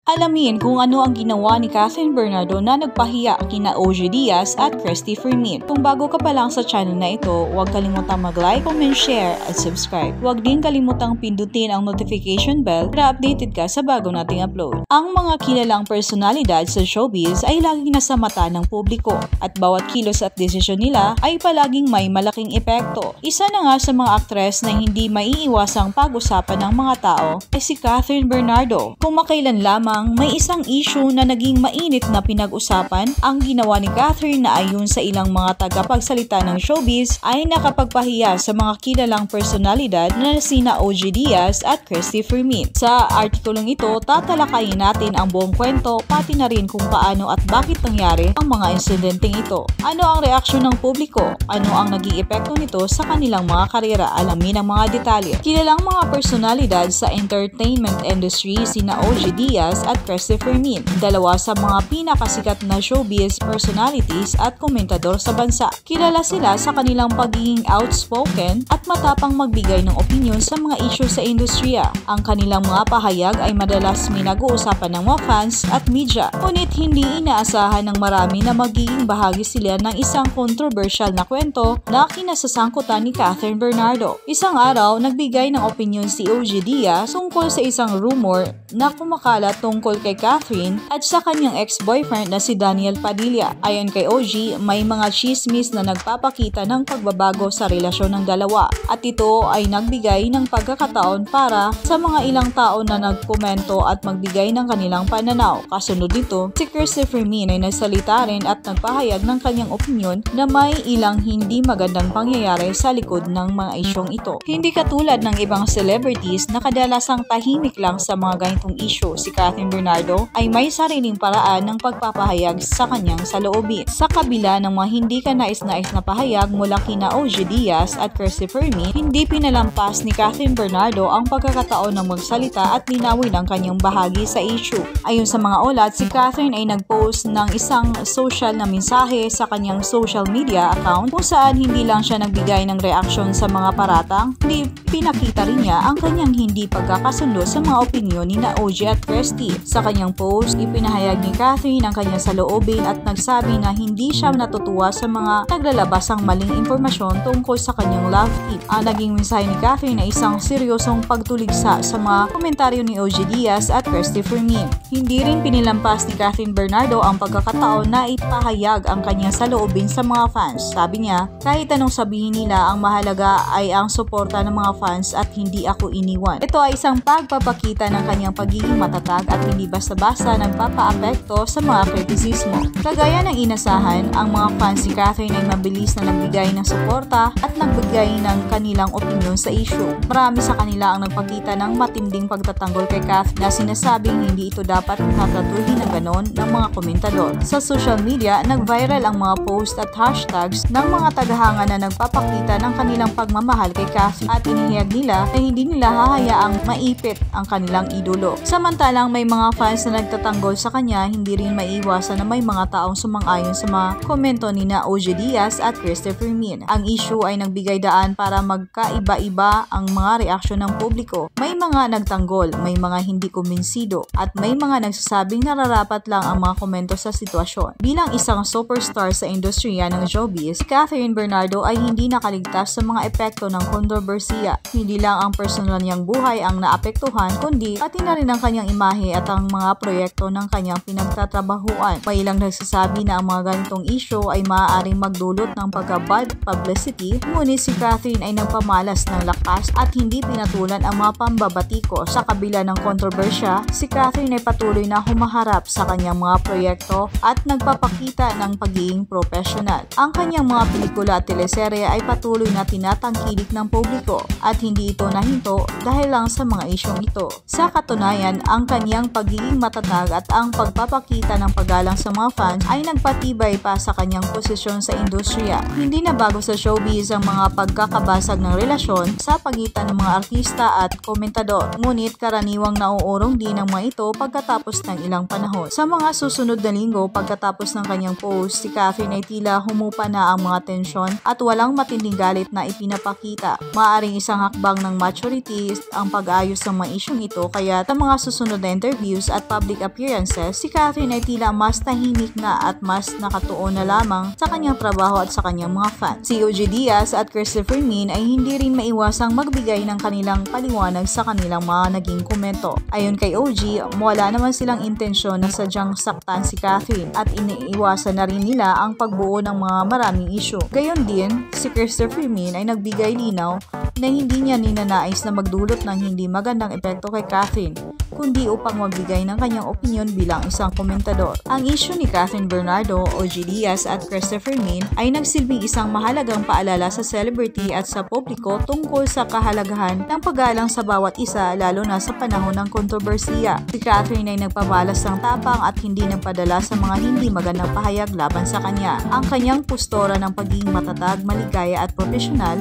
Alamin kung ano ang ginawa ni Kathryn Bernardo na nagpahiya kina OG Diaz at Cristy Fermin. Kung bago ka pa lang sa channel na ito, huwag kalimutang mag-like, comment, share at subscribe. Huwag din kalimutang pindutin ang notification bell para updated ka sa bago nating upload. Ang mga kilalang personalidad sa showbiz ay laging nasa mata ng publiko at bawat kilos at desisyon nila ay palaging may malaking epekto. Isa na nga sa mga aktres na hindi maiiwasang pag-usapan ng mga tao ay si Kathryn Bernardo. Kung makailan lamang may isang issue na naging mainit na pinag-usapan, ang ginawa ni Kathryn na ayon sa ilang mga tagapagsalita ng showbiz ay nakapagpahiya sa mga kilalang personalidad na sina OG Diaz at Cristy Fermin. Sa artikulong ito, tatalakayin natin ang buong kwento pati na rin kung paano at bakit nangyari ang mga insidenteng ito. Ano ang reaksyon ng publiko? Ano ang naging epekto nito sa kanilang mga karera? Alamin ang mga detalye. Kilalang mga personalidad sa entertainment industry sina OG Diaz at Cristy Fermin, dalawa sa mga pinakasikat na showbiz personalities at komentador sa bansa. Kilala sila sa kanilang pagiging outspoken at matapang magbigay ng opinyon sa mga issue sa industriya. Ang kanilang mga pahayag ay madalas minag-uusapan ng mga fans at media, ngunit hindi inaasahan ng marami na magiging bahagi sila ng isang controversial na kwento na kinasasangkutan ni Kathryn Bernardo. Isang araw, nagbigay ng opinyon si OG Diaz tungkol sa isang rumor na kumakalat tungkol kay Kathryn at sa kanyang ex-boyfriend na si Daniel Padilla. Ayon kay OG, may mga chismis na nagpapakita ng pagbabago sa relasyon ng dalawa at ito ay nagbigay ng pagkakataon para sa mga ilang tao na nagkomento at magbigay ng kanilang pananaw. Kasunod nito, si Cristy Fermin ay nagsalita rin at nagpahayag ng kanyang opinyon na may ilang hindi magandang pangyayari sa likod ng mga isyong ito. Hindi katulad ng ibang celebrities na kadalasang tahimik lang sa mga ganitong issue, si Kathryn Bernardo ay may sariling paraan ng pagpapahayag sa kanyang saloobin. Sa kabila ng mga hindi kanais-nais na pahayag mula kina OG Diaz at Cristy Fermin, hindi pinalampas ni Kathryn Bernardo ang pagkakataon ng magsalita at linawin ang kanyang bahagi sa issue. Ayon sa mga ulat, si Kathryn ay nag-post ng isang social na mensahe sa kanyang social media account kung saan hindi lang siya nagbigay ng reaksyon sa mga paratang, hindi pinakita rin niya ang kanyang hindi pagkakasundo sa mga opinyon ni na OG at Cristy. Sa kanyang post, ipinahayag ni Kathryn ang kanyang saloobin at nagsabi na hindi siya natutuwa sa mga naglalabas ang maling impormasyon tungkol sa kanyang love team. Ang naging mensahe ni Kathryn ay isang seryosong pagtuligsa sa mga komentaryo ni OG Diaz at Cristy Fermin. Hindi rin pinilampas ni Kathryn Bernardo ang pagkakataon na ipahayag ang kanyang saloobin sa mga fans. Sabi niya, kahit anong sabihin nila, ang mahalaga ay ang suporta ng mga fans at hindi ako iniwan. Ito ay isang pagpapakita ng kanyang pagiging matatag at hindi basta-basta nagpapaapekto sa mga kritisismo. Kagaya ng inasahan, ang mga fans ni Kathryn ay mabilis na nagbigay ng suporta at nagbigay ng kanilang opinyon sa issue. Marami sa kanila ang nagpakita ng matinding pagtatanggol kay Kathryn na sinasabing hindi ito dapat natratuhin ng ganon ng mga komentador. Sa social media, nag-viral ang mga post at hashtags ng mga tagahanga na nagpapakita ng kanilang pagmamahal kay Kathryn at inihayag nila na hindi nila hahayaang maipit ang kanilang idolo. Samantalang may mga fans na nagtatanggol sa kanya, hindi rin maiiwasan na may mga taong sumang-ayon sa mga komento ni na OG Diaz at Cristy Fermin. Ang issue ay nagbigay daan para magkaiba-iba ang mga reaksyon ng publiko. May mga nagtanggol, may mga hindi kumbinsido, at may mga nagsasabing nararapat lang ang mga komento sa sitwasyon. Bilang isang superstar sa industriya ng showbiz, Kathryn Bernardo ay hindi nakaligtas sa mga epekto ng kontrobersiya. Hindi lang ang personal niyang buhay ang naapektuhan, kundi pati na rin ang kanyang imahe at ang mga proyekto ng kanyang pinagtatrabahuan. May ilang nagsasabi na ang mga ganitong issue ay maaaring magdulot ng pagka-bad publicity, ngunit si Kathryn ay nagpamalas ng lakas at hindi pinatulan ang mga pambabatiko. Sa kabila ng kontrobersya, si Kathryn ay patuloy na humaharap sa kanyang mga proyekto at nagpapakita ng pagiging professional. Ang kanyang mga pelikula at teleserye ay patuloy na tinatangkilik ng publiko at hindi ito nahinto dahil lang sa mga isyong ito. Sa katunayan, ang kanyang pagiging matatag at ang pagpapakita ng paggalang sa mga fans ay nagpatibay pa sa kanyang posisyon sa industriya. Hindi na bago sa showbiz ang mga pagkakabasag ng relasyon sa pagitan ng mga artista at komentador, ngunit karaniwang nauurong din ang mga ito pagkatapos ng ilang panahon. Sa mga susunod na linggo pagkatapos ng kanyang post, si Kathryn ay tila humupa na ang mga tensyon at walang matinding galit na ipinapakita. Maaaring isang hakbang ng maturity ang pag-ayos ng mga isyong ito, kaya sa mga susunod na interview interviews at public appearances, si Catherine ay tila mas tahimik na at mas nakatuon na lamang sa kanyang trabaho at sa kanyang mga fans. Si OG Diaz at Christopher Min ay hindi rin maiwasang magbigay ng kanilang paliwanag sa kanilang mga naging komento. Ayon kay OG, wala naman silang intensyon na sadyang saktan si Catherine at iniiwasan na rin nila ang pagbuo ng mga maraming issue. Gayon din, si Christopher Min ay nagbigay linaw na hindi niya ninanais na magdulot ng hindi magandang epekto kay Catherine, kundi upang magbigay ng kanyang opinyon bilang isang komentador. Ang issue ni Catherine Bernardo, OG Diaz at Christopher Min ay nagsilbing isang mahalagang paalala sa celebrity at sa publiko tungkol sa kahalagahan ng paggalang sa bawat isa, lalo na sa panahon ng kontrobersiya. Si Catherine ay nagpamalas ng tapang at hindi nagpadala sa mga hindi magandang pahayag laban sa kanya. Ang kanyang postura ng pagiging matatag, maligaya at profesional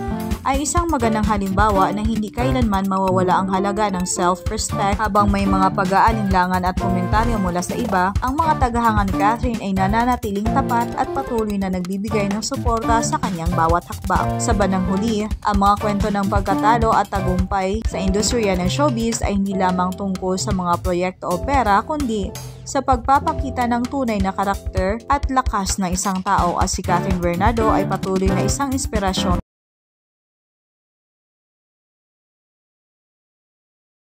ay isang magandang halimbawa na hindi kailanman mawawala ang halaga ng self-respect. Habang may mga pag-aalinlangan at komentaryo mula sa iba, ang mga tagahanga ni Catherine ay nananatiling tapat at patuloy na nagbibigay ng suporta sa kanyang bawat hakbang. Sa bandang huli, ang mga kwento ng pagkatalo at tagumpay sa industriya ng showbiz ay hindi lamang tungkol sa mga proyekto o pera, kundi sa pagpapakita ng tunay na karakter at lakas ng isang tao. At si Catherine Bernardo ay patuloy na isang inspirasyon